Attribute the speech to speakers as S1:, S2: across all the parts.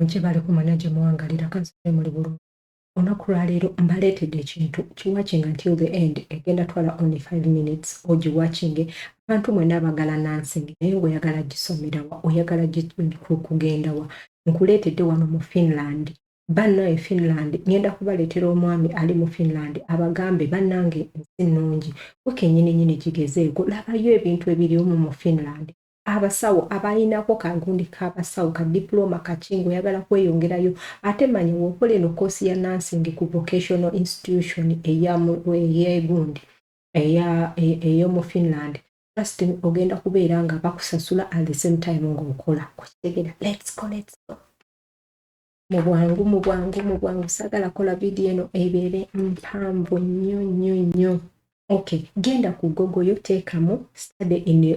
S1: Nkibale kumanya gye muwangalira kansale muli bulungi. Olunaku lwaleero mbaleetedde ekintu kiwatching until the end egenda twala only 5 minutes ogiwatchinge. Abantu mwenna abagala nansing naye ng'oyagala gisomera wa oyagala kugenda wa nkuleetedde wano mu Finland. Bannaye Finland ngenda kubaleetera omwami ali mu Finland abagambe bannange ensi nnungi wekennyini kigezeeko labayo ebintu ebirimu mu Finland. Abasawo abayinako kagundi k'abasawo ka diploma kakingo oyagala kweyongerayo ate manya w'okola eno koosi ya nursing ku vocational institution ey'egundi ey'omu Finland just ogenda kubeera nga bakusasula at the same time ng'okola kukitegera. Let's go. Mu bwangu sagala kola video eno ebeere mpanvu nnyo. Okay, genda ku Google yo teekamu study in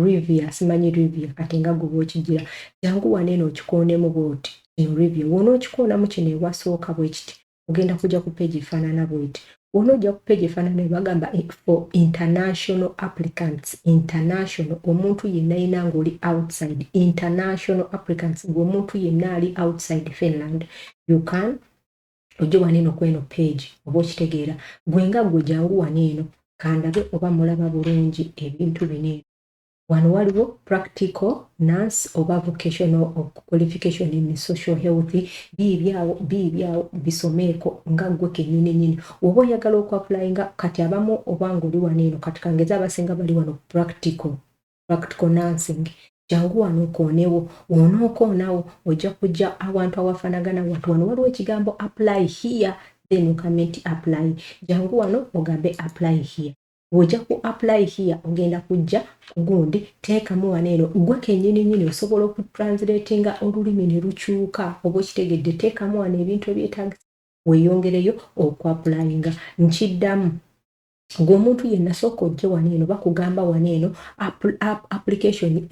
S1: Riveria, simanyi Riveria kati nga gwe okigira. Jangu wane eno okikoonemu bw'oti in Riveria. Wona okikoonamu kino ewasooka bwe kiti ogenda kujja ku page efaanana bw'eti. Wona ojja ku page efaanana bagamba for international applicants. International omuntu yenna ayina ng'oli outside. International applicants ng'omuntu yenna ali outside Finland. You can ojja wano eno kweno page oba okitegeera gwenga gwe jangu wano eno kandabe oba mulaba bulungi ebintu bino. Wano waliwo practical nurse oba vocational qualification in social health biibyawo bisomeeko nga gwe kennyini. Oba oyagala okwapulayinga kati abamu oba ng'oli wano eno kati kangeza abasinga bali wano practical nursing. Jangu wano okoonewo onookoonawo ojja kujja awantu awafanagana wano waliwo ekigambo apply here then ukamenti apply. Jangu wano ogambe apply here. Ojja ku apply here ogenda kujja kugundi teekamu wano eno gwe kennyini osobola okutranslatinga olulimi ne lukyuka oba okitegedde teekamu wano ebintu ebyetaagisa weeyongereyo okwapulayinga. Nkiddamu ng'omuntu yenna sooka ojje wano eno bakugamba wano eno application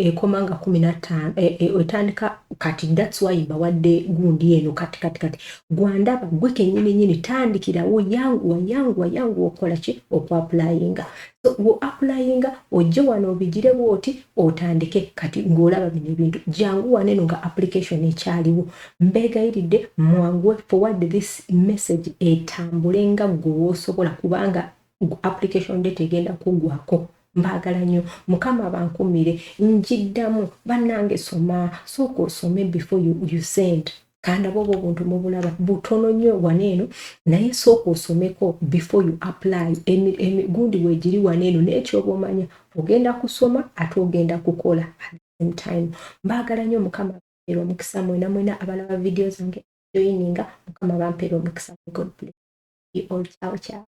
S1: ekoma nga 15 etandika kati that's why bawadde gundi eno kati gwandaba gwe kennyini tandikirawo yangu okola ki okwapulayinga. So wo applyinga ojje wano obigire bw'oti otandike kati ng'olaba bino ebintu jangu wano eno nga application ekyaliwo. Mbeegayiridde mwanguwe forward this message etambule nga gw'osobola kubanga application date egenda kuggwako. Mbaagala nnyo Mukama bankumire njiddamu bannange soma sooka osome before you send. Kanda bobo obuntu mubulaba butono nnyo wano eno naye sooka osomeko before you apply. Gundi weegiri wano eno n'ekyoba omanya ogenda kusoma ate ogenda kukola at the same time. Mbaagala nnyo Mukama bampeera omukisa mwena abalaba video zange joininga Mukama bampeera omukisa. God bless you all. Ciao.